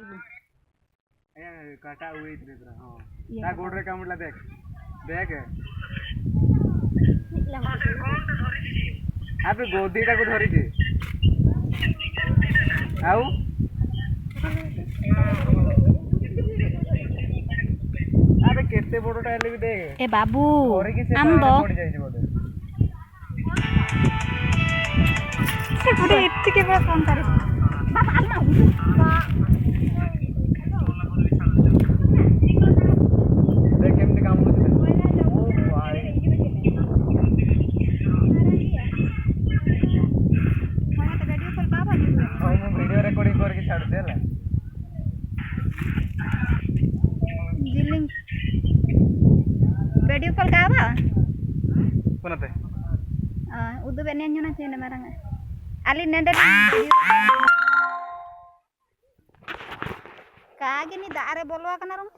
ए काटा हुई इतने तरह हां ता गोड़ रे कामुला देख देख अबे गोदीटा को धरि के आउ अबे केते बड़टा हेले भी देख ए बाबू आम दो पड़ जाई छै बोले से पूरे इतने के बड़ा फोन करे बाबा आलमा देख केमते काम होते ओ भाई माने तो वीडियो कॉल बाबा हां मैं वीडियो रिकॉर्डिंग करके छाड़ देला जिलिंग वीडियो कॉल काबा कोनते उदु बेने न्यूना चेने मारंग आली नेंडे कागे नी दारे बोलवा कना रंग